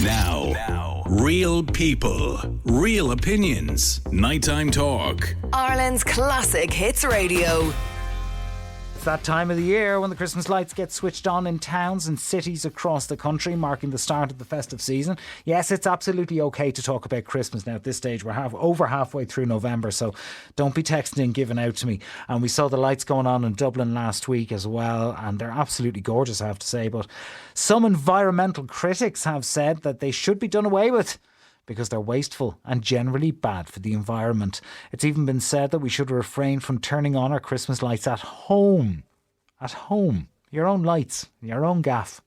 Now, real people, real opinions. Nighttime Talk. Ireland's classic hits radio. It's that time of the year when the Christmas lights get switched on in towns and cities across the country, marking the start of the festive season. Yes, it's absolutely okay to talk about Christmas now. At this stage, we're over halfway through November, so don't be texting and giving out to me. And we saw the lights going on in Dublin last week as well, and they're absolutely gorgeous, I have to say. But some environmental critics have said that they should be done away with, because they're wasteful and generally bad for the environment. It's even been said that we should refrain from turning on our Christmas lights at home. At home. Your own lights, your own gaff.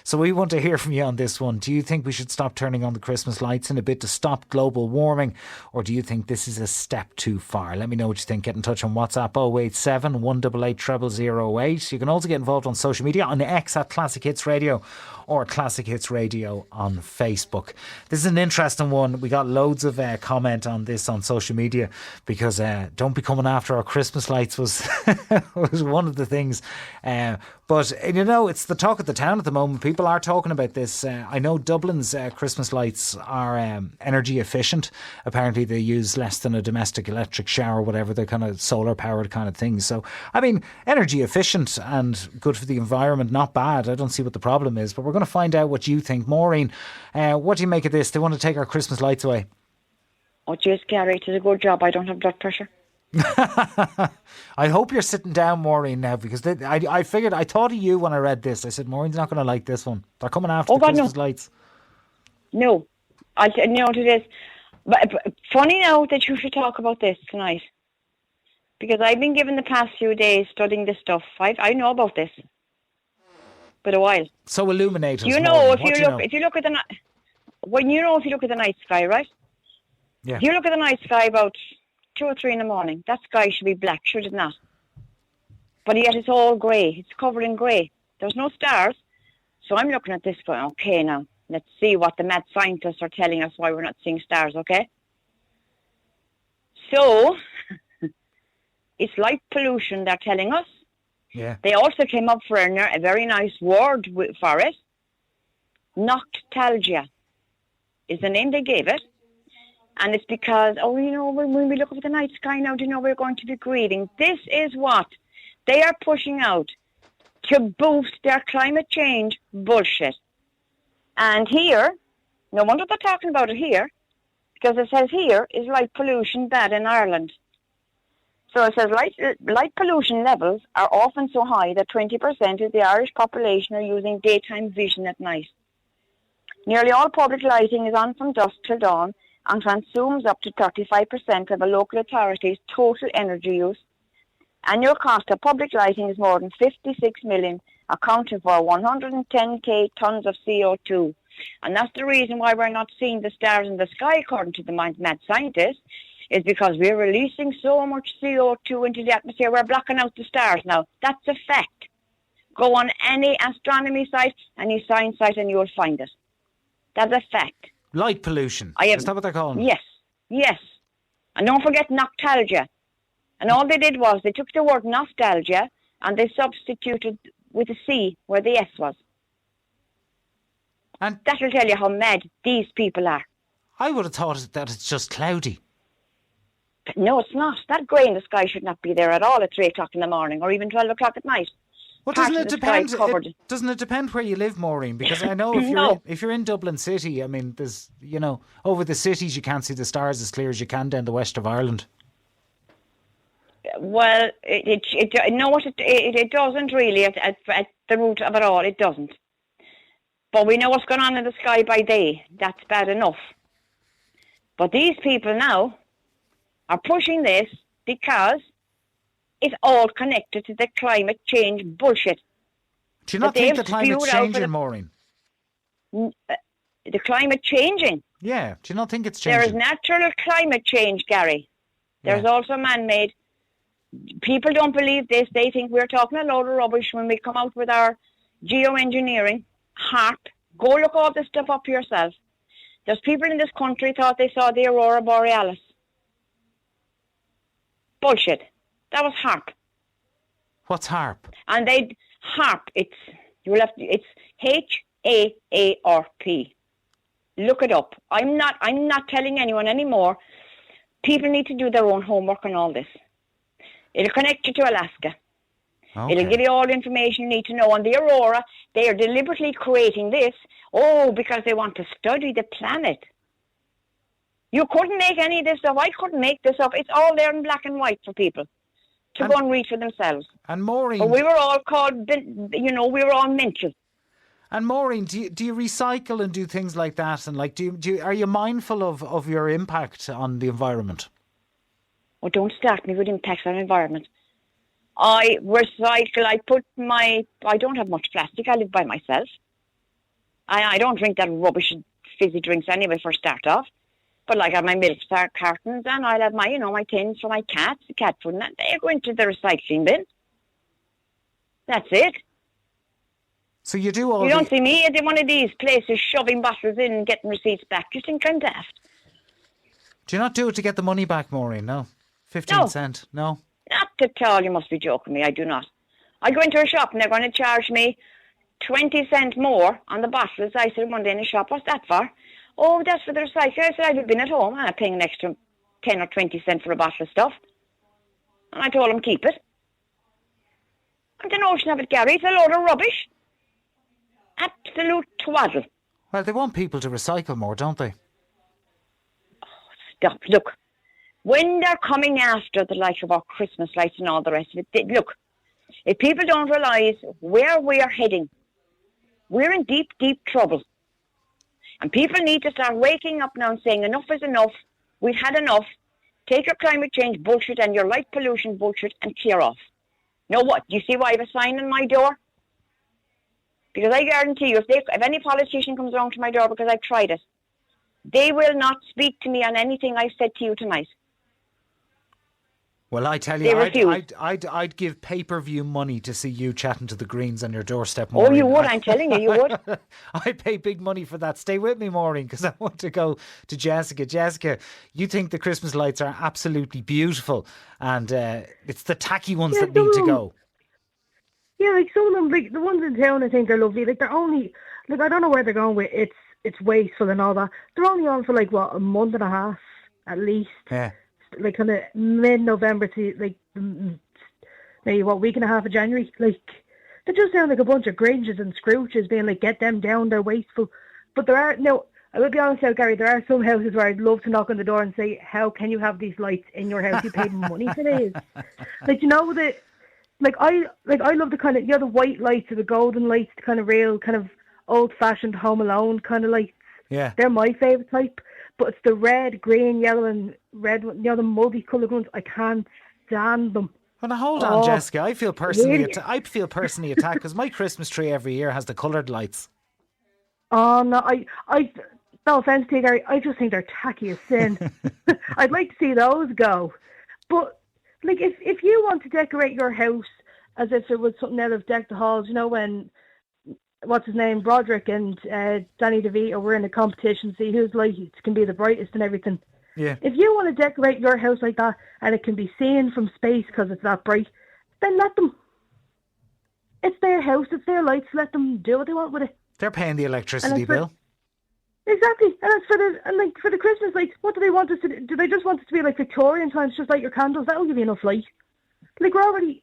So we want to hear from you on this one. Do you think we should stop turning on the Christmas lights in a bit to stop global warming? Or do you think this is a step too far? Let me know what you think. Get in touch on WhatsApp 087 188 0008. You can also get involved on social media, on X at Classic Hits Radio, or Classic Hits Radio on Facebook. This is an interesting one. We got loads of comment on this on social media, because don't be coming after our Christmas lights was was one of the things. But, you know, it's the talk of the town at the moment. People are talking about this. I know Dublin's Christmas lights are energy efficient. Apparently they use less than a domestic electric shower, whatever. They're kind of solar powered kind of things. So, I mean, energy efficient and good for the environment, not bad. I don't see what the problem is. But we're going to find out what you think. Maureen, what do you make of this? They want to take our Christmas lights away. Oh, jeez, Gary, it is a good job. I don't have blood pressure. I hope you're sitting down, Maureen, now, because I figured, I thought of you when I read this. I said, Maureen's not going to like this one. They're coming after the Christmas lights. No, I know what it is. But funny now that you should talk about this tonight, because I've been given the past few days studying this stuff. I know about this for a while. So illuminate us. You know, if you look at the night sky, right? Yeah. If you look at the night sky about 2 or 3 in the morning, that sky should be black, should it not? But yet it's all grey. It's covered in grey. There's no stars. So I'm looking at this going, okay, now, let's see what the mad scientists are telling us why we're not seeing stars, okay? So, it's light pollution, they're telling us. Yeah. They also came up for a very nice word for it. Noctalgia is the name they gave it. And it's because, when we look up at the night sky now, we're going to be grieving. This is what they are pushing out to boost their climate change bullshit. And here, no wonder they're talking about it here, because it says here, is light pollution bad in Ireland? So it says light pollution levels are often so high that 20% of the Irish population are using daytime vision at night. Nearly all public lighting is on from dusk till dawn, and consumes up to 35% of a local authority's total energy use. Annual cost of public lighting is more than 56 million, accounting for 110k tonnes of CO2. And that's the reason why we're not seeing the stars in the sky, according to the mad scientists, is because we're releasing so much CO2 into the atmosphere, we're blocking out the stars now. That's a fact. Go on any astronomy site, any science site, and you'll find it. That's a fact. Light pollution. Is that what they're calling it? Yes. And don't forget noctalgia. And all they did was they took the word nostalgia and they substituted with a C where the S was. And that will tell you how mad these people are. I would have thought that it's just cloudy. But no, it's not. That grey in the sky should not be there at all at 3 o'clock in the morning or even 12 o'clock at night. Well, doesn't it depend? Doesn't it depend where you live, Maureen? Because I know if you're in Dublin City, I mean, there's over the cities you can't see the stars as clear as you can down the west of Ireland. Well, it doesn't really at the root of it all. It doesn't. But we know what's going on in the sky by day. That's bad enough. But these people now are pushing this because it's all connected to the climate change bullshit. Do you not think the climate's changing, Maureen? The climate changing? Yeah. Do you not think it's changing? There is natural climate change, Gary. There's also man-made. People don't believe this. They think we're talking a load of rubbish when we come out with our geoengineering. HARP. Go look all this stuff up yourself. There's people in this country thought they saw the Aurora Borealis. Bullshit. That was HARP. What's HARP? And HARP, it's HAARP. Look it up. I'm not telling anyone anymore. People need to do their own homework on all this. It'll connect you to Alaska. Okay. It'll give you all the information you need to know on the aurora. They are deliberately creating this, because they want to study the planet. You couldn't make any of this stuff. I couldn't make this up. It's all there in black and white for people to go and read for themselves. And Maureen... But we were all called, we were all mental. And Maureen, do you recycle and do things like that? And like, are you mindful of your impact on the environment? Oh, don't start me with impacts on the environment. I recycle. I don't have much plastic. I live by myself. I don't drink that rubbish fizzy drinks anyway for start off. But like I have my milk cartons, and I'll have my, my tins for my cats, the cat food, and that. They go into the recycling bin. That's it. So you do all. You don't see me at one of these places shoving bottles in and getting receipts back. You think I'm daft? Do you not do it to get the money back, Maureen? No. 15 cent? No. Not at all. You must be joking me. I do not. I go into a shop and they're going to charge me 20 cent more on the bottles. I said one day in the shop, what's that for? Oh, that's for the recycler. I said, I'd have been at home and I'm paying an extra 10 or 20 cents for a bottle of stuff. And I told them, keep it. And the notion of it, Gary, it's a load of rubbish. Absolute twaddle. Well, they want people to recycle more, don't they? Oh, stop. Look, when they're coming after the like of our Christmas lights and all the rest of it, look, if people don't realise where we are heading, we're in deep, deep trouble. And people need to start waking up now and saying enough is enough. We've had enough. Take your climate change bullshit and your light pollution bullshit and clear off. Know what? Do you see why I have a sign on my door? Because I guarantee you, if any politician comes along to my door because I've tried it, they will not speak to me on anything I've said to you tonight. Well, I tell you, I'd give pay-per-view money to see you chatting to the Greens on your doorstep, Maureen. Oh, you would, I'm telling you, you would. I'd pay big money for that. Stay with me, Maureen, because I want to go to Jessica. Jessica, you think the Christmas lights are absolutely beautiful, and it's the tacky ones that need to go. Yeah, like some of them, like the ones in town, I think are lovely. Like they're only, like I don't know where they're going with. It's wasteful and all that. They're only on for like a month and a half at least. Yeah. Like kind of mid-November to like maybe week and a half of January. Like they just sound like a bunch of Grinches and Scrooges being like, get them down, they're wasteful. But there are I will be honest now, Gary, there are some houses where I'd love to knock on the door and say, how can you have these lights in your house? You paid money for these. Like I love the kind of the white lights or the golden lights, the kind of real kind of old-fashioned Home Alone kind of lights. Yeah, they're my favourite type. But it's the red, green, yellow, and red, the multicoloured ones. I can't stand them. Well, now hold on, Jessica. I feel personally attacked because my Christmas tree every year has the coloured lights. Oh no, I no offence to you, Gary. I just think they're tacky as sin. I'd like to see those go, but. Like, if you want to decorate your house as if it was something out of Deck the Halls, when, what's his name, Broderick and Danny DeVito were in a competition, see whose lights can be the brightest and everything. Yeah. If you want to decorate your house like that and it can be seen from space because it's that bright, then let them. It's their house, it's their lights, let them do what they want with it. They're paying the electricity bill. Exactly, and as for the Christmas lights, what do they want us to do? Do they just want us to be like Victorian times, just light your candles? That'll give you enough light. Like we're already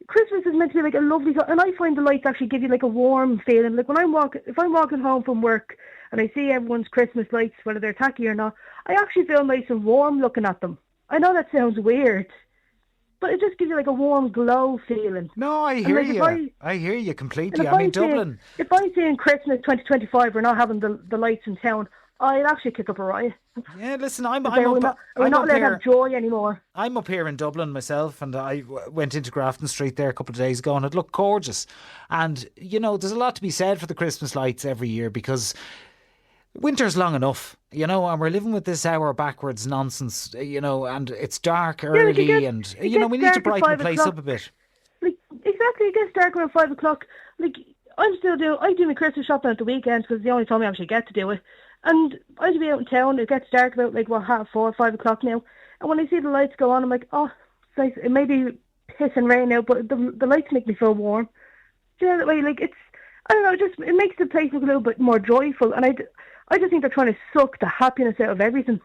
Christmas is meant to be like a lovely, and I find the lights actually give you like a warm feeling. Like if I'm walking home from work and I see everyone's Christmas lights, whether they're tacky or not, I actually feel nice and warm looking at them. I know that sounds weird, but it just gives you like a warm glow feeling. No, I hear you. I hear you completely. I mean, Dublin. If I say in Christmas 2025 we're not having the lights in town, I'd actually kick up a riot. Yeah, listen, we're not allowed to have joy anymore. I'm up here in Dublin myself, and I went into Grafton Street there a couple of days ago, and it looked gorgeous. And there's a lot to be said for the Christmas lights every year because winter's long enough, and we're living with this hour backwards nonsense, and it's dark early, and we need to brighten the place up a bit. Like exactly, it gets dark around 5 o'clock. Like I do my Christmas shopping at the weekends because it's the only time I actually get to do it. And I'd be out in town. It gets dark about 4:30, 5 o'clock now. And when I see the lights go on, I'm like, oh, it's nice. It may be piss and rain now, but the lights make me feel warm. Do you know that way? Like I don't know, it makes the place look a little bit more joyful. And I just think they're trying to suck the happiness out of everything.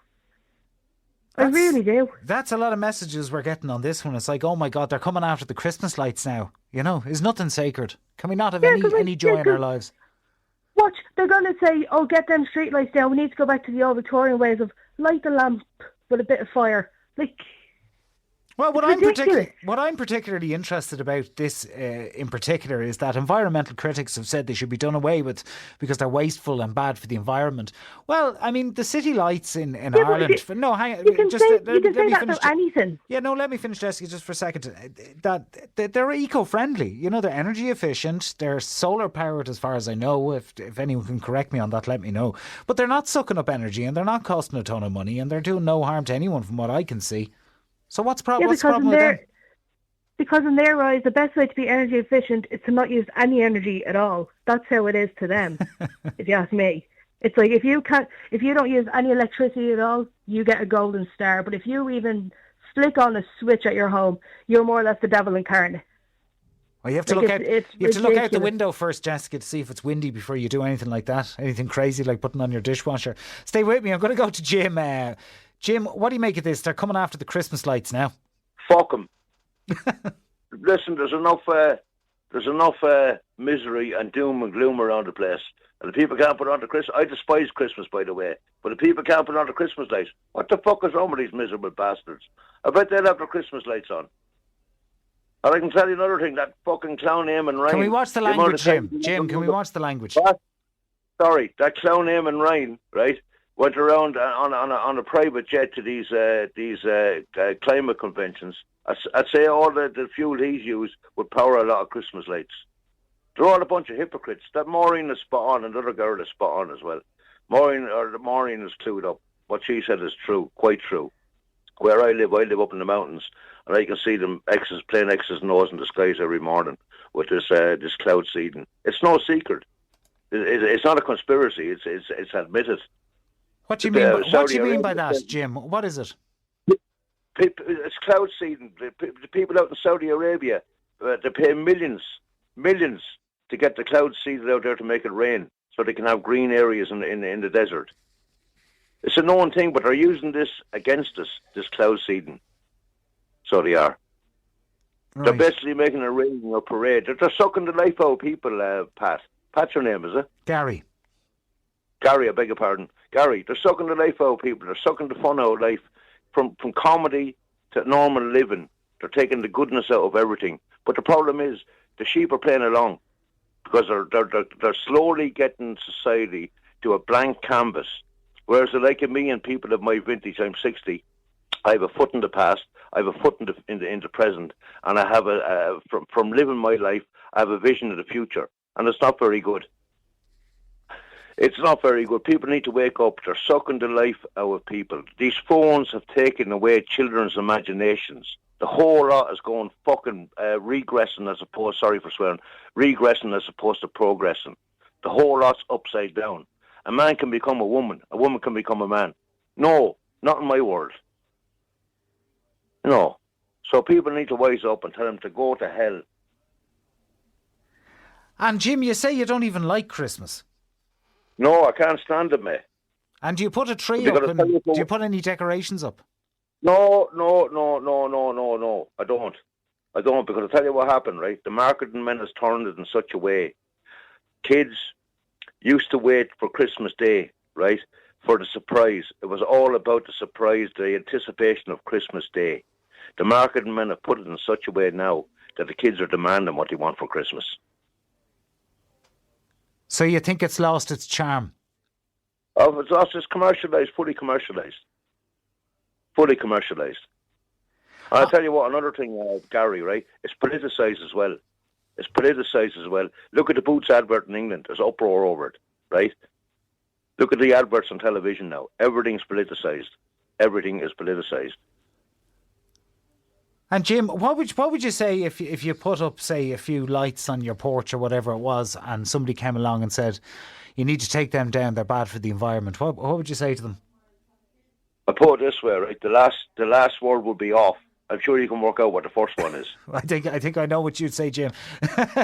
I really do. That's a lot of messages we're getting on this one. It's like, oh my God, they're coming after the Christmas lights now. You know, is nothing sacred? Can we not have any joy in our lives? Watch, they're going to say, oh, get them street lights down. We need to go back to the old Victorian ways of light the lamp with a bit of fire. Like, well, what I'm particularly interested about this in particular is that environmental critics have said they should be done away with because they're wasteful and bad for the environment. Well, I mean, the city lights in Ireland... You can say that about anything. Yeah, no, let me finish, Jessica, just for a second. That they're eco-friendly. You know, they're energy efficient. They're solar-powered as far as I know. If anyone can correct me on that, let me know. But they're not sucking up energy and they're not costing a ton of money and they're doing no harm to anyone from what I can see. So what's the problem with them? Because in their eyes, the best way to be energy efficient is to not use any energy at all. That's how it is to them, if you ask me. It's like if you don't use any electricity at all, you get a golden star. But if you even flick on a switch at your home, you're more or less the devil incarnate. Well, you have to look out the window first, Jessica, to see if it's windy before you do anything like that. Anything crazy like putting on your dishwasher. Stay with me. I'm going to go to Jim. Jim, what do you make of this? They're coming after the Christmas lights now. Fuck them. Listen, there's enough misery and doom and gloom around the place. And the people can't put on the Christmas... I despise Christmas, by the way. But the people can't put on the Christmas lights. What the fuck is wrong with these miserable bastards? I bet they'll have their Christmas lights on. And I can tell you another thing, that fucking clown Eamon Ryan... Can we watch the language, Jim? Jim, can we watch the language? Sorry, that clown Eamon Ryan, right, went around on a private jet to these climate conventions. I'd say all the fuel he's used would power a lot of Christmas lights. They're all a bunch of hypocrites. That Maureen is spot on, and the other girl is spot on as well. Maureen is clued up. What she said is true, quite true. Where I live up in the mountains, and I can see them playing X's and O's in the skies every morning with this cloud seeding. It's no secret. It's not a conspiracy. It's admitted. What do you mean? What do you mean by that, Jim? What is it? It's cloud seeding. The people out in Saudi Arabia, they pay millions to get the clouds seeded out there to make it rain, so they can have green areas in the desert. It's a known thing, but they're using this against us. This cloud seeding. So they are. Right. They're basically making a ring or parade. They're sucking the life out of people. Pat. Pat's your name, is it? Gary, I beg your pardon. Gary, they're sucking the life out of people. They're sucking the fun out of life. From comedy to normal living. They're taking the goodness out of everything. But the problem is, the sheep are playing along because they're slowly getting society to a blank canvas. Whereas like me and people of my vintage, I'm 60, I have a foot in the past, I have a foot in the present, and I have from living my life, I have a vision of the future. And it's not very good. It's not very good. People need to wake up. They're sucking the life out of people. These phones have taken away children's imaginations. The whole lot is going fucking regressing as opposed, sorry for swearing, regressing as opposed to progressing. The whole lot's upside down. A man can become a woman can become a man. No, not in my world. No. So people need to wise up and tell them to go to hell. And Jim, you say you don't even like Christmas. No, I can't stand it, mate. And do you put a tree up? Do you put any decorations up? No. I don't, because I'll tell you what happened, right? The marketing men has turned it in such a way. Kids used to wait for Christmas Day, right, for the surprise. It was all about the surprise, the anticipation of Christmas Day. The marketing men have put it in such a way now that the kids are demanding what they want for Christmas. So you think it's lost its charm? Oh, it's lost. It's commercialised, fully commercialised. I'll tell you what, another thing, Gary, right? It's politicised as well. Look at the Boots advert in England. There's uproar over it, right? Look at the adverts on television now. Everything's politicised. Everything is politicised. And Jim, what would you say if you put up, say, a few lights on your porch or whatever it was, and somebody came along and said, you need to take them down, they're bad for the environment? What would you say to them? I put it this way, right? The last word will be off. I'm sure you can work out what the first one is. I think I know what you'd say, Jim.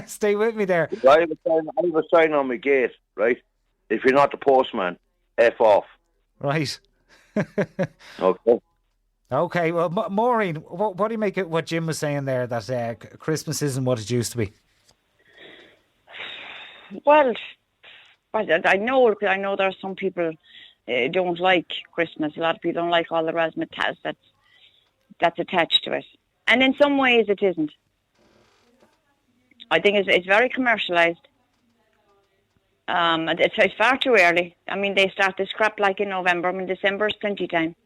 Stay with me there. I have a sign on my gate, right? If you're not the postman, F off. Right. Okay. Okay, well, Maureen, what do you make of what Jim was saying there, that Christmas isn't what it used to be? Well, I know there are some people don't like Christmas. A lot of people don't like all the razzmatazz that's attached to it. And in some ways it isn't. I think it's very commercialised. It's far too early. I mean, they start this crap like in November. I mean, December is plenty time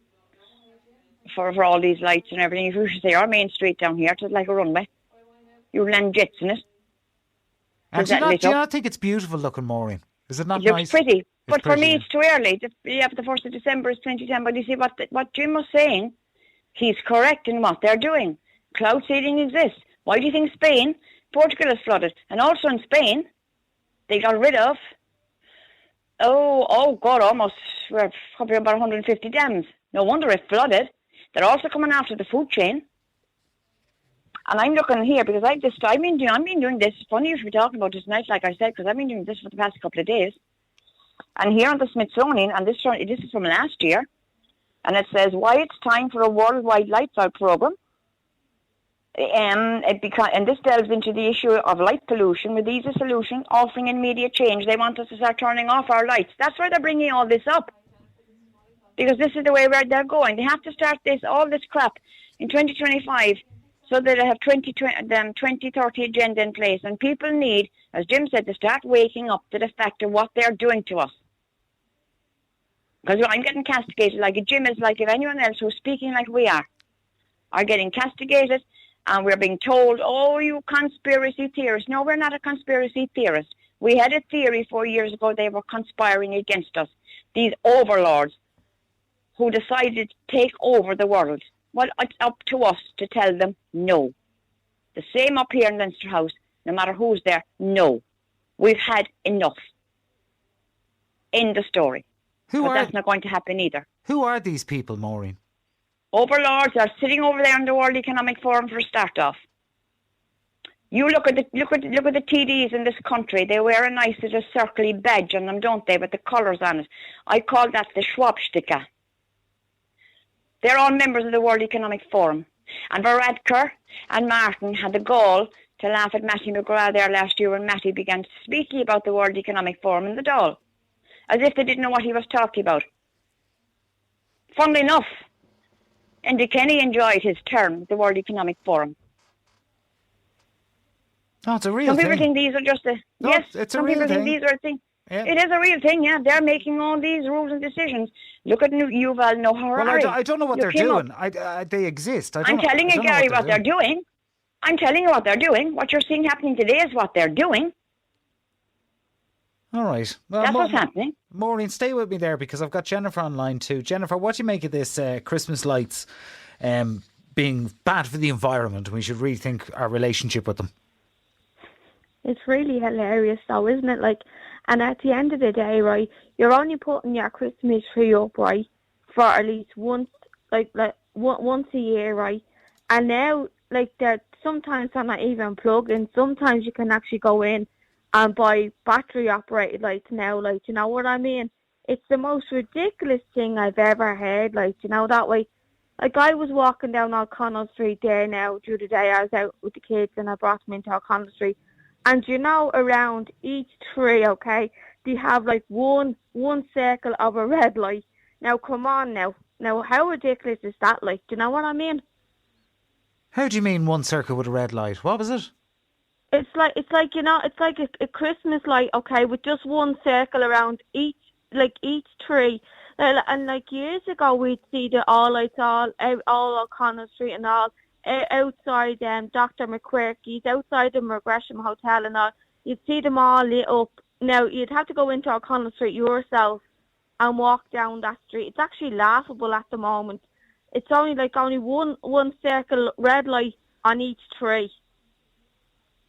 for all these lights and everything. If you should say our main street down here, it's like a runway. You land jets in it. And do you not think it's beautiful looking, Maureen? Is it not it nice? Looks pretty. But pretty, for me, yeah. it's too early. But the 1st of December is 2010. But you see, what Jim was saying, he's correct in what they're doing. Cloud seeding exists. Why do you think Portugal is flooded? And also in Spain, they got rid of, we're probably about 150 dams. No wonder it flooded. They're also coming after the food chain. And I'm looking here because I've been doing this. It's funny you should be talking about this tonight, like I said, because I've been doing this for the past couple of days. And here on the Smithsonian, and this is from last year, and it says why it's time for a worldwide lights out program. And this delves into the issue of light pollution with easy solution, offering immediate change. They want us to start turning off our lights. That's why they're bringing all this up. Because this is the way where they're going. They have to start all this crap in 2025 so that they have 2030 agenda in place. And people need, as Jim said, to start waking up to the fact of what they're doing to us. Because I'm getting castigated like Jim is, like if anyone else who's speaking like we are getting castigated. And we're being told, oh, you conspiracy theorists. No, we're not a conspiracy theorist. We had a theory 4 years ago they were conspiring against us. These overlords who decided to take over the world. Well, it's up to us to tell them no. The same up here in Leinster House, no matter who's there, no. We've had enough. End of story. That's not going to happen either. Who are these people, Maureen? Overlords are sitting over there in the World Economic Forum for a start off. You look at the TDs in this country. They wear a nice little circly badge on them, don't they, with the colours on it. I call that the Schwabsticker. They're all members of the World Economic Forum. And Varadkar and Martin had the gall to laugh at Matty McGrath there last year when Matty began speaking about the World Economic Forum in the Dáil, as if they didn't know what he was talking about. Funnily enough, Enda Kenny enjoyed his term at the World Economic Forum. Oh, it's a real thing. Some people thing. think these are just it's a real thing. Think these are a thing. Yeah. It is a real thing, yeah. They're making all these rules and decisions. Look at Yuval Noah Harari. Well, I don't know what they're doing. They exist. I'm telling you, Gary, what they're doing. I'm telling you what they're doing. What you're seeing happening today is what they're doing. All right. Well, that's what's happening. Maureen, stay with me there because I've got Jennifer online too. Jennifer, what do you make of this Christmas lights being bad for the environment? We should rethink our relationship with them. It's really hilarious though, isn't it? Like, and at the end of the day, right, you're only putting your Christmas tree up, right, for at least once, once a year, right? And now, like, sometimes they're not even plug-in. Sometimes you can actually go in and buy battery-operated lights now, like, you know what I mean? It's the most ridiculous thing I've ever heard, like, you know, that way. Like, I was walking down O'Connell Street there now the other day. I was out with the kids and I brought them into O'Connell Street. And, you know, around each tree, okay, they have, like, one circle of a red light. Now, come on now. Now, how ridiculous is that, like, do you know what I mean? How do you mean one circle with a red light? What was it? It's like you know, it's like a Christmas light, okay, with just one circle around each tree. And like years ago, we'd see the all lights all O'Connell Street and all outside Dr. McQuirky's, outside the Gresham Hotel and all. You'd see them all lit up. Now you'd have to go into O'Connell Street yourself and walk down that street. It's actually laughable at the moment. It's only one circle red light on each tree.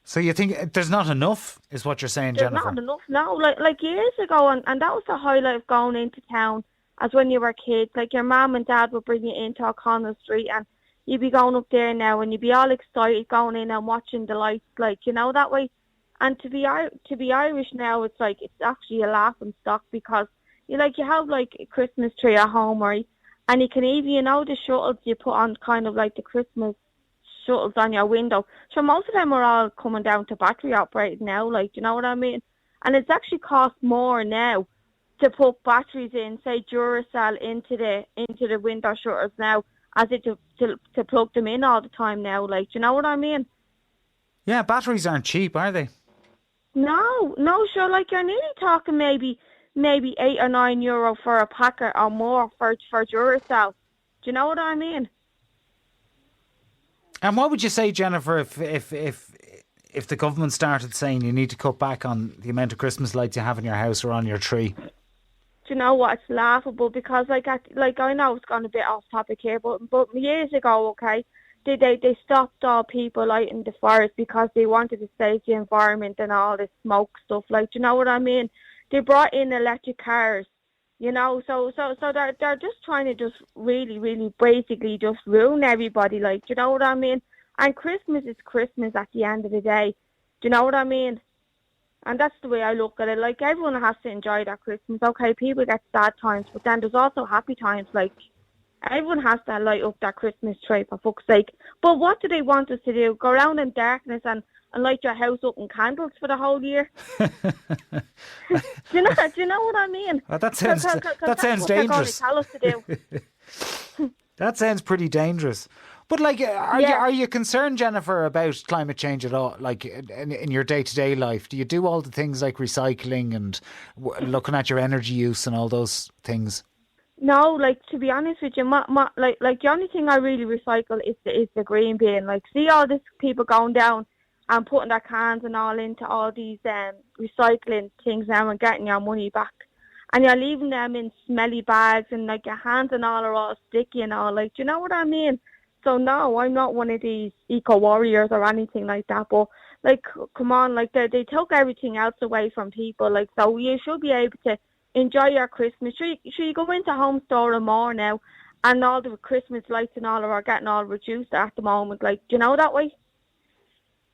So you think there's not enough, is what you're saying, Jennifer? There's not enough, no. Like years ago, and that was the highlight of going into town, as when you were kids. Like your mum and dad would bring you into O'Connell Street, and you'd be going up there now, and you'd be all excited going in and watching the lights, like, you know, that way. And to be Irish now, it's like, it's actually a laughing stock because You have like a Christmas tree at home, right? And you can even, the shuttles you put on, kind of like the Christmas shuttles on your window. So most of them are all coming down to battery operated now, like, do you know what I mean? And it's actually cost more now to put batteries in, say Duracell into the window shutters now, as it to plug them in all the time now, like, do you know what I mean? Yeah, batteries aren't cheap, are they? No, sure, like you're nearly talking maybe €8 or €9 for a packet or more for Duracell. Do you know what I mean? And what would you say, Jennifer, if the government started saying you need to cut back on the amount of Christmas lights you have in your house or on your tree? Do you know what? It's laughable because I know it's gone a bit off topic here, but years ago, okay, they stopped all people lighting the fires because they wanted to save the environment and all this smoke stuff. Like, do you know what I mean? They brought in electric cars, so they're just trying to just really, really basically just ruin everybody. Like, do you know what I mean? And Christmas is Christmas at the end of the day. Do you know what I mean? And that's the way I look at it. Like, everyone has to enjoy their Christmas. Okay, people get sad times, but then there's also happy times. Like, everyone has to light up their Christmas tree, for fuck's sake. But what do they want us to do? Go around in darkness and light your house up in candles for the whole year? do you know what I mean? Well, that sounds dangerous. Tell us to do. That sounds pretty dangerous. But like, are you concerned, Jennifer, about climate change at all? Like in your day-to-day life, do you do all the things like recycling and looking at your energy use and all those things? No, like, to be honest with you, like the only thing I really recycle is the green bin. Like, see all these people going down and putting their cans and all into all these recycling things now and getting your money back. And you're leaving them in smelly bags and like your hands and all are all sticky and all. Like, do you know what I mean? So no, I'm not one of these eco warriors or anything like that. But like, come on, like they took everything else away from people. Like, so you should be able to enjoy your Christmas. Sure, you go into Home Store and more now, and all the Christmas lights and all are getting all reduced at the moment. Like, do you know that way?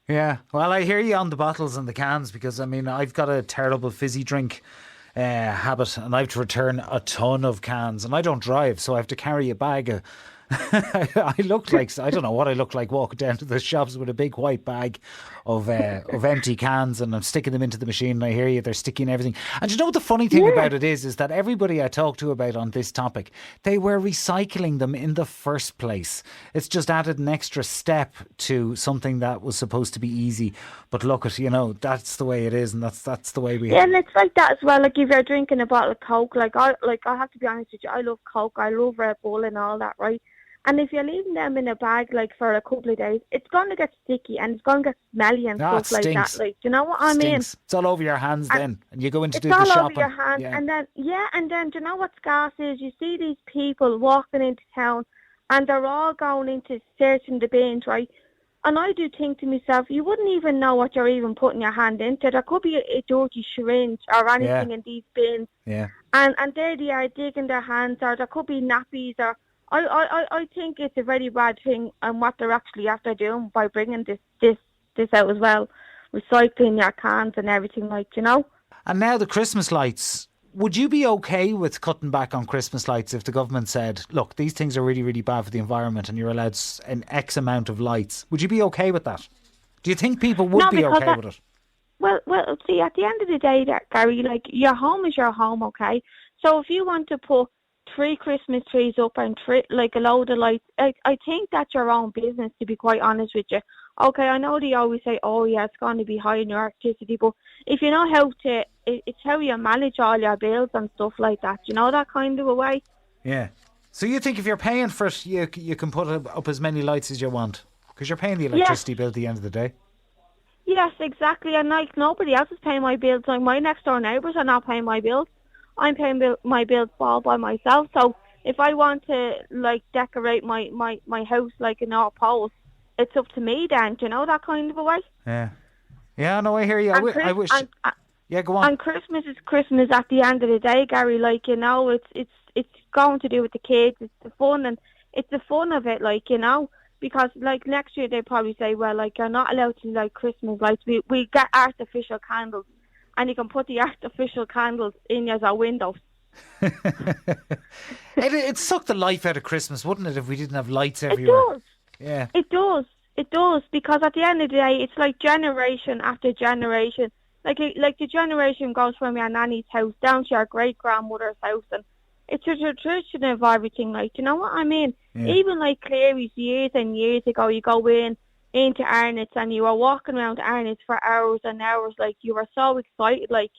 Yeah, well, I hear you on the bottles and the cans because, I mean, I've got a terrible fizzy drink habit and I have to return a ton of cans and I don't drive, so I have to carry a bag of I look like, I don't know what I look like walking down to the shops with a big white bag of empty cans, and I'm sticking them into the machine, and I hear you, they're sticky and everything. And you know what the funny thing about it is that everybody I talk to about on this topic, they were recycling them in the first place. It's just added an extra step to something that was supposed to be easy. But look at, that's the way it is, and that's the way we. Yeah, and it's like that as well. Like if you're drinking a bottle of Coke, I have to be honest with you, I love Coke, I love Red Bull and all that, right? And if you're leaving them in a bag like for a couple of days, it's going to get sticky and it's going to get smelly and stuff like that. Like, do you know what I mean? It's all over your hands and you go in to do the shopping. It's all over your hands. Yeah. And then do you know what scarce is? You see these people walking into town and they're all going into searching the bins, right? And I do think to myself, you wouldn't even know what you're even putting your hand into. There could be a dirty syringe or anything in these bins. Yeah. And there they are digging their hands, or there could be nappies, or I think it's a very bad thing, and what they're actually after doing by bringing this out as well, recycling your cans and everything, And now the Christmas lights. Would you be okay with cutting back on Christmas lights if the government said, look, these things are really, really bad for the environment and you're allowed an X amount of lights? Would you be okay with that? Do you think people would be okay with it? Well, see, at the end of the day, Gary, like, your home is your home, okay? So if you want to put 3 Christmas trees up and a load of lights, I think that's your own business, to be quite honest with you. Okay, I know they always say, oh yeah, it's going to be high in your electricity, but if you know it's how you manage all your bills and stuff like that, that kind of a way. Yeah. So you think if you're paying for it, you can put up as many lights as you want? Because you're paying the electricity bill at the end of the day. Yes, exactly, and like nobody else is paying my bills. Like my next door neighbours are not paying my bills. I'm paying my bills all by myself. So if I want to decorate my house like an North Pole, it's up to me then. Do you know that kind of a way? Yeah. Yeah, no, I hear you. I wish. Yeah, go on. And Christmas is Christmas at the end of the day, Gary. It's going to do with the kids. It's the fun and it's the fun of it, because next year they probably say, well, you're not allowed to light Christmas lights. We get artificial candles. And you can put the artificial candles in your windows. It'd suck the life out of Christmas, wouldn't it, if we didn't have lights everywhere? It does. Yeah. It does. It does, because at the end of the day, it's like generation after generation. Like the generation goes from your nanny's house down to your great grandmother's house, and it's a tradition of everything. Like, you know what I mean? Yeah. Even like Clary's years and years ago, you go into Arnott's and you were walking around Arnott's for hours and hours. Like, you were so excited. Like,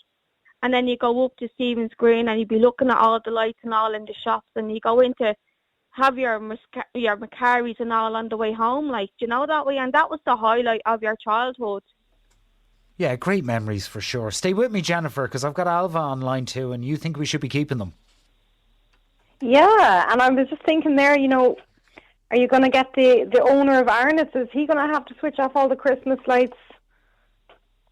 and then you go up to Stephen's Green and you'd be looking at all the lights and all in the shops, and you go into have your Macari's and all on the way home, like, do you know that way? And that was the highlight of your childhood. Yeah, great memories for sure. Stay with me, Jennifer, because I've got Alva on line too, and you think we should be keeping them. Yeah, and I was just thinking there, you know, are you going to get the owner of Arnott's, is he going to have to switch off all the Christmas lights?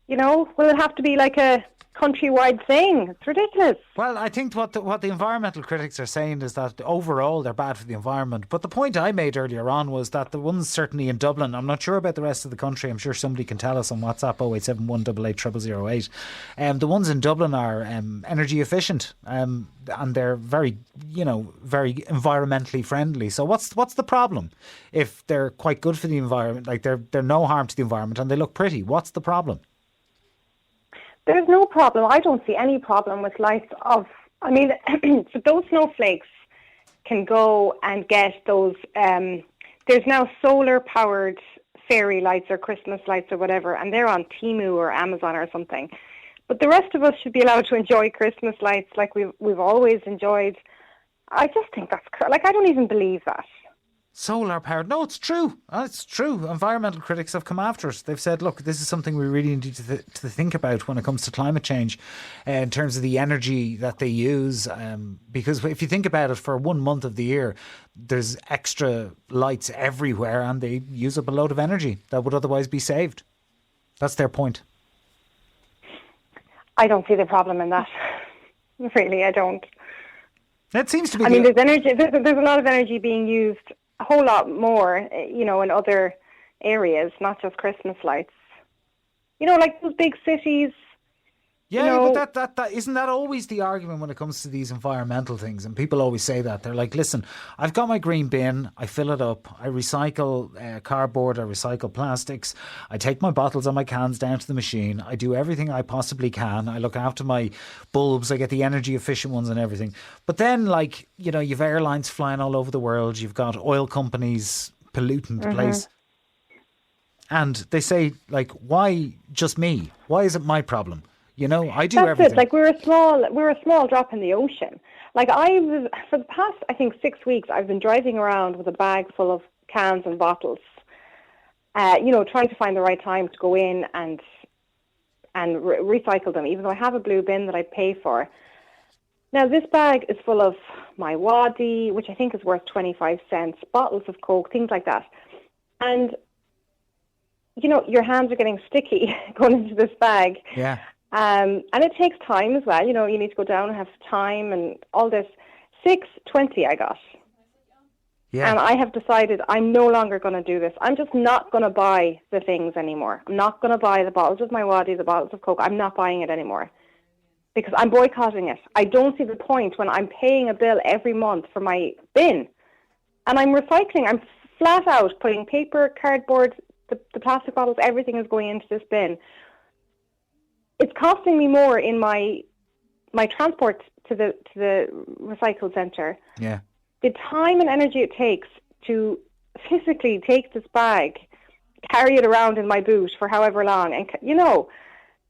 You know, will it have to be like a countrywide thing? It's ridiculous. Well, I think what the environmental critics are saying is that overall they're bad for the environment. But the point I made earlier on was that the ones certainly in Dublin, I'm not sure about the rest of the country, I'm sure somebody can tell us on WhatsApp 0871 88 0008. The ones in Dublin are energy efficient, and they're very, very environmentally friendly. So what's the problem if they're quite good for the environment? Like, they're no harm to the environment and they look pretty. What's the problem? There's no problem. I don't see any problem with lights of... I mean, so those snowflakes can go and get those... there's now solar-powered fairy lights or Christmas lights or whatever, and they're on Temu or Amazon or something. But the rest of us should be allowed to enjoy Christmas lights like we've always enjoyed. I just think that's... Like, I don't even believe that. Solar powered. No, it's true. It's true. Environmental critics have come after us. They've said, look, this is something we really need to think about when it comes to climate change in terms of the energy that they use. Because if you think about it, for 1 month of the year, there's extra lights everywhere and they use up a load of energy that would otherwise be saved. That's their point. I don't see the problem in that. Really, I don't. That seems to be... I mean, there's energy. There's a lot of energy being used, a whole lot more, in other areas, not just Christmas lights. Like those big cities. Yeah, but that isn't that always the argument when it comes to these environmental things? And people always say that. They're like, listen, I've got my green bin, I fill it up, I recycle cardboard, I recycle plastics, I take my bottles and my cans down to the machine, I do everything I possibly can, I look after my bulbs, I get the energy efficient ones and everything. But then, you've airlines flying all over the world, you've got oil companies polluting the place. And they say, why just me? Why is it my problem? I do everything. That's it. We're a small drop in the ocean. For the past, I think, 6 weeks, I've been driving around with a bag full of cans and bottles, trying to find the right time to go in and recycle them, even though I have a blue bin that I pay for. Now, this bag is full of my wadi, which I think is worth 25 cents, bottles of Coke, things like that. And, your hands are getting sticky going into this bag. Yeah. And it takes time as well. You need to go down and have time and all this. 6.20 I got. Yeah. And I have decided I'm no longer going to do this. I'm just not going to buy the things anymore. I'm not going to buy the bottles of my wadi, the bottles of Coke. I'm not buying it anymore because I'm boycotting it. I don't see the point when I'm paying a bill every month for my bin and I'm recycling. I'm flat out putting paper, cardboard, the plastic bottles, everything is going into this bin. It's costing me more in my transport to the recycle centre. Yeah. The time and energy it takes to physically take this bag, carry it around in my boot for however long, and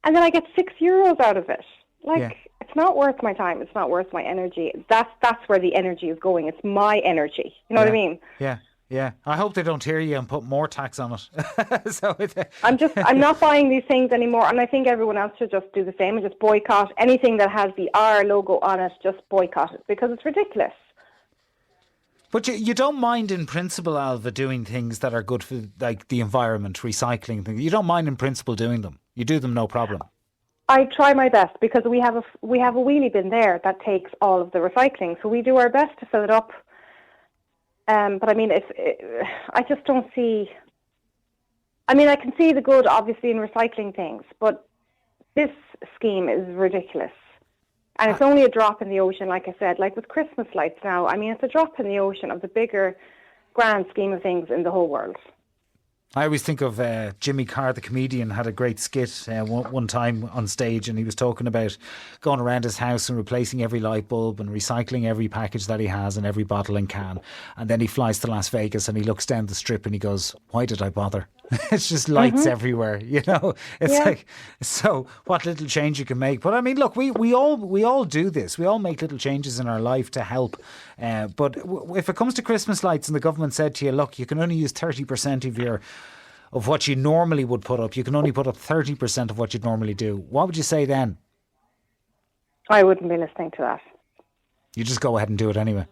and then I get €6 out of it. It's not worth my time. It's not worth my energy. That's where the energy is going. It's my energy. You know what I mean? Yeah. Yeah, I hope they don't hear you and put more tax on it. I'm not buying these things anymore, and I think everyone else should just do the same and just boycott anything that has the R logo on it. Just boycott it because it's ridiculous. But you don't mind in principle, Alva, doing things that are good for the environment, recycling things. You don't mind in principle doing them. You do them no problem. I try my best because we have a wheelie bin there that takes all of the recycling, so we do our best to fill it up. But I mean, I just don't see... I mean, I can see the good, obviously, in recycling things, but this scheme is ridiculous. And it's only a drop in the ocean, like I said. Like with Christmas lights now, I mean, it's a drop in the ocean of the bigger, grand scheme of things in the whole world. I always think of Jimmy Carr, the comedian, had a great skit one time on stage, and he was talking about going around his house and replacing every light bulb and recycling every package that he has and every bottle and can. And then he flies to Las Vegas and he looks down the strip and he goes, why did I bother? It's just lights everywhere, you know. It's like, so what little change you can make. But I mean, look, we all do this. We all make little changes in our life to help. But if it comes to Christmas lights and the government said to you, look, you can only use 30% of what you normally would put up. You can only put up 30% of what you'd normally do. What would you say then? I wouldn't be listening to that. You just go ahead and do it anyway.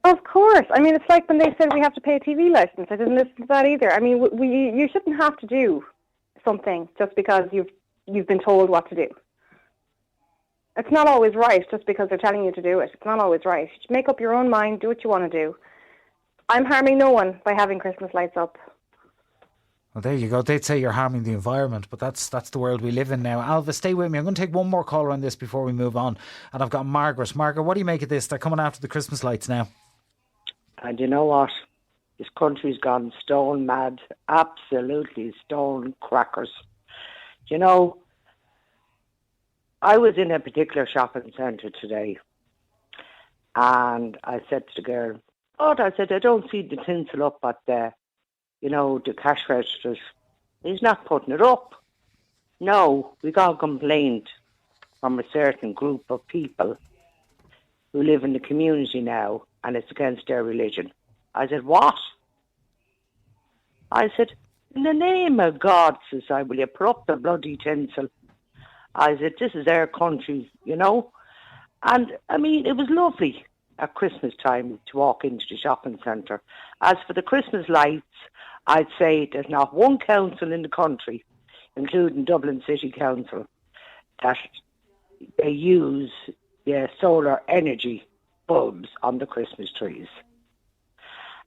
Of course. I mean, it's like when they said we have to pay a TV license. I didn't listen to that either. I mean, you shouldn't have to do something just because you've been told what to do. It's not always right just because they're telling you to do it. It's not always right. You make up your own mind, do what you want to do. I'm harming no one by having Christmas lights up. Well, there you go. They'd say you're harming the environment, but that's the world we live in now. Alva, stay with me. I'm going to take one more caller on this before we move on. And I've got Margaret. Margaret, what do you make of this? They're coming after the Christmas lights now. And you know what? This country's gone stone mad. Absolutely stone crackers. You know, I was in a particular shopping centre today, and I said to the girl, I don't see the tinsel up at the cash registers. He's not putting it up. No, we got a complaint from a certain group of people who live in the community now, and it's against their religion. I said, what? I said, in the name of God, says I, will you put up the bloody tinsel? I said, this is our country, you know. And, I mean, it was lovely at Christmas time to walk into the shopping centre. As for the Christmas lights, I'd say there's not one council in the country, including Dublin City Council, that they use solar energy bulbs on the Christmas trees.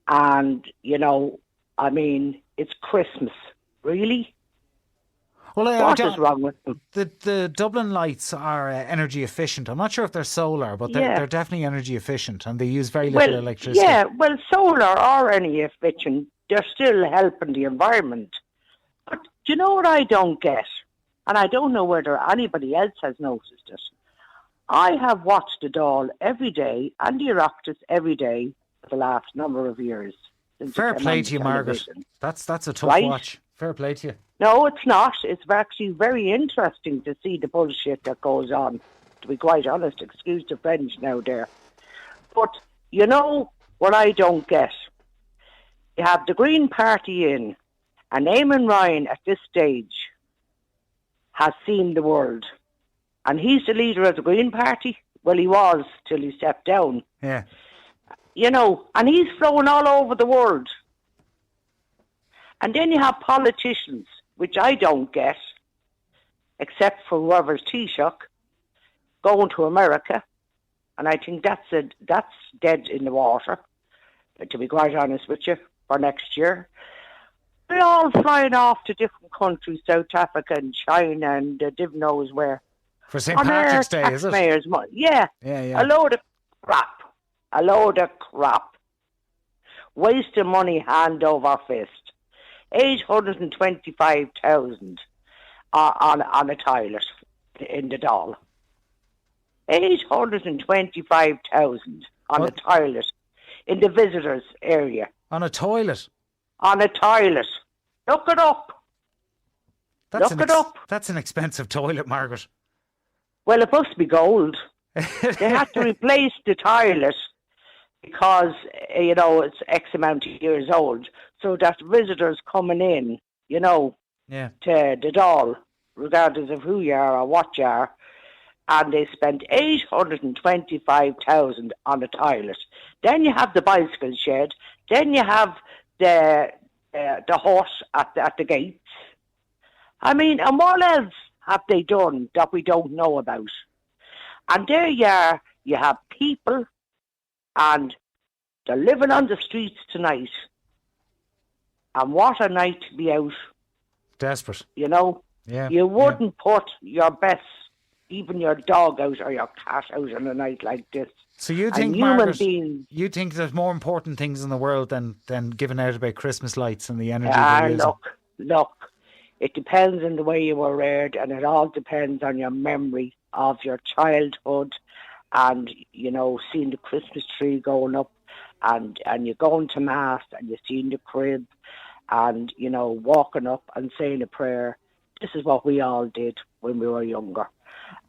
And, you know, I mean, it's Christmas. Really? Well, what is wrong with them? The Dublin lights are energy efficient. I'm not sure if they're solar, but they're definitely energy efficient, and they use very little electricity. Yeah, well, solar or energy efficient, they're still helping the environment. But do you know what I don't get? And I don't know whether anybody else has noticed it. I have watched the Dáil every day and the Oireachtas every day for the last number of years. Fair play to you, Margaret. That's a tough watch. Fair play to you. No, it's not. It's actually very interesting to see the bullshit that goes on, to be quite honest. Excuse the French now there. But you know what I don't get? You have the Green Party in, and Eamon Ryan at this stage has seen the world. And he's the leader of the Green Party. Well, he was till he stepped down. Yeah. You know, and he's flown all over the world. And then you have politicians, which I don't get, except for whoever's Taoiseach, going to America. And I think that's dead in the water, to be quite honest with you, for next year. They're all flying off to different countries, South Africa and China and div knows where. For St. Patrick's Day, is it? Yeah. Yeah. A load of crap. Wasting money hand over fist. 825,000 on a toilet in the Dáil. 825,000 on a toilet in the visitors area. On a toilet? On a toilet. Look it up. Look it up. That's an expensive toilet, Margaret. Well, it must be gold. They have to replace the toilet because, you know, it's X amount of years old. So that visitors coming in, you know, to the Dáil, regardless of who you are or what you are, and they spent 825,000 on the toilet. Then you have the bicycle shed. Then you have the horse at the gates. I mean, and what else have they done that we don't know about? And there you are, you have people, and they're living on the streets tonight. And what a night to be out. Desperate. You know? Yeah. You wouldn't put your best even your dog out or your cat out on a night like this. So you think, Margaret, you think there's more important things in the world than giving out about Christmas lights and the energy we're using? Look, it depends on the way you were reared, and it all depends on your memory of your childhood, and seeing the Christmas tree going up, and you're going to mass, and you're seeing the crib, and walking up and saying a prayer. This is what we all did when we were younger,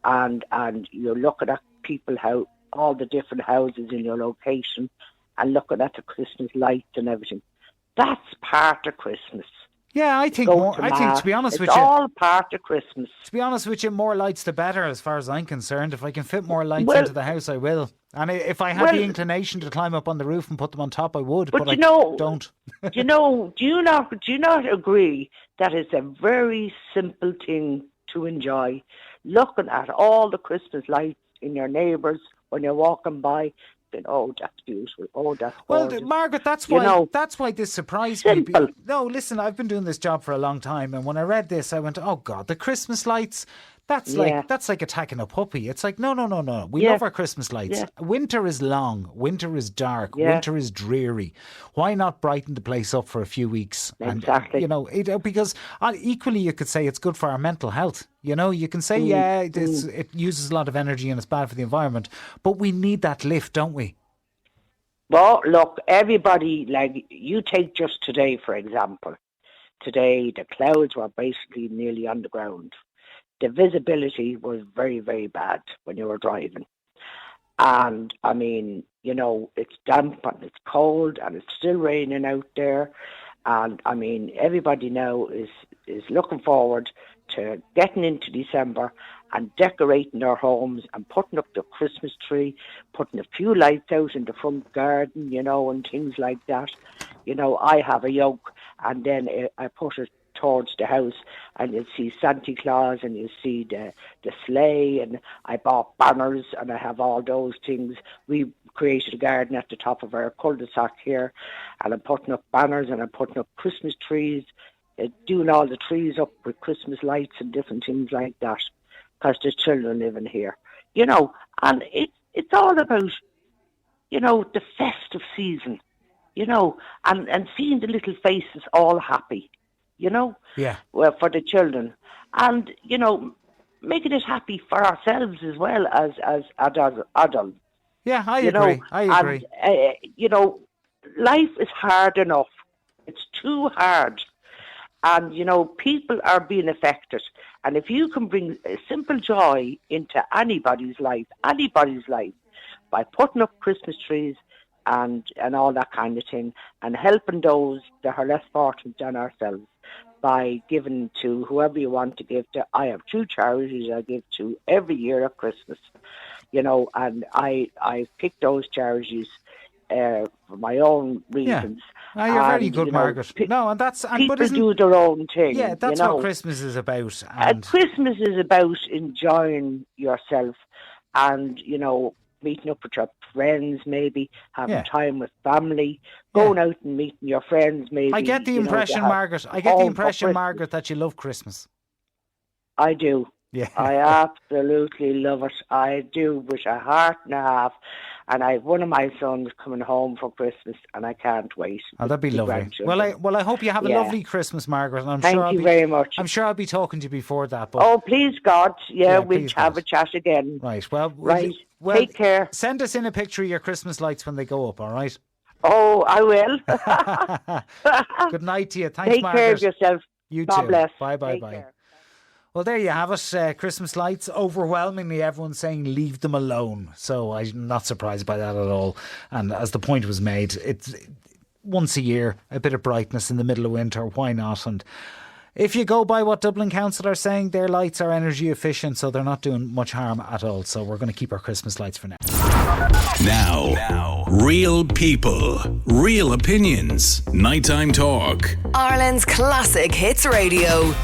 and you're looking at people, how all the different houses in your location, and looking at the Christmas lights and everything. That's part of Christmas. Yeah, I think to be honest with you, it's all part of Christmas. To be honest with you, more lights the better, as far as I'm concerned. If I can fit more lights into the house, I will. And if I had the inclination to climb up on the roof and put them on top, I would. But I don't. Do you not agree that it's a very simple thing to enjoy? Looking at all the Christmas lights in your neighbours when you're walking by, then, oh, that's beautiful. Oh, that's gorgeous. Well, Margaret, that's why this surprised me. No, listen, I've been doing this job for a long time, and when I read this, I went, oh God, the Christmas lights. That's like attacking a puppy. It's like, no. We love our Christmas lights. Yeah. Winter is long. Winter is dark. Yeah. Winter is dreary. Why not brighten the place up for a few weeks? Exactly. And, because equally you could say it's good for our mental health. You can say, it uses a lot of energy and it's bad for the environment. But we need that lift, don't we? Well, look, everybody, like you take just today, for example. Today, the clouds were basically nearly on the ground. The visibility was very, very bad when you were driving. And, I mean, it's damp and it's cold and it's still raining out there. And, I mean, everybody now is looking forward to getting into December and decorating their homes and putting up the Christmas tree, putting a few lights out in the front garden, and things like that. I have a yoke, and then I put it towards the house, and you'll see Santa Claus and you'll see the sleigh, and I bought banners and I have all those things. We created a garden at the top of our cul-de-sac here, and I'm putting up banners and I'm putting up Christmas trees, doing all the trees up with Christmas lights and different things like that, because there's children living here, and it's all about, the festive season, and seeing the little faces all happy. Well, for the children, and making it happy for ourselves as well as adults. Yeah, I agree. And, life is hard enough; it's too hard, and people are being affected. And if you can bring a simple joy into anybody's life, by putting up Christmas trees and all that kind of thing, and helping those that are less fortunate than ourselves, by giving to whoever you want to give to. I have 2 charities I give to every year at Christmas, and I pick those charities for my own reasons. Yeah. You're very good, Margaret. People do their own thing. Yeah, that's what Christmas is about. And Christmas is about enjoying yourself, and meeting up with your friends, maybe having time with family, going out and meeting your friends. Maybe I get the impression, Margaret. Margaret, that you love Christmas. I do. Yeah, I absolutely love it. I do, with a heart and a half. And I have one of my sons coming home for Christmas, and I can't wait. Oh, that'd be lovely. Well, I hope you have a lovely Christmas, Margaret. And Thank you very much. I'm sure I'll be talking to you before that. But please God, we'll have a chat again. Right. Well, take care. Send us in a picture of your Christmas lights when they go up. All right. Oh, I will. Good night to you. Thanks, Margaret. Take care of yourself. You God too. Bless. Bye. Well, there you have it. Christmas lights. Overwhelmingly, everyone's saying leave them alone. So I'm not surprised by that at all. And as the point was made, it's once a year, a bit of brightness in the middle of winter. Why not? And if you go by what Dublin Council are saying, their lights are energy efficient, so they're not doing much harm at all. So we're going to keep our Christmas lights for now. Now, real people, real opinions. Nighttime Talk. Ireland's classic hits radio.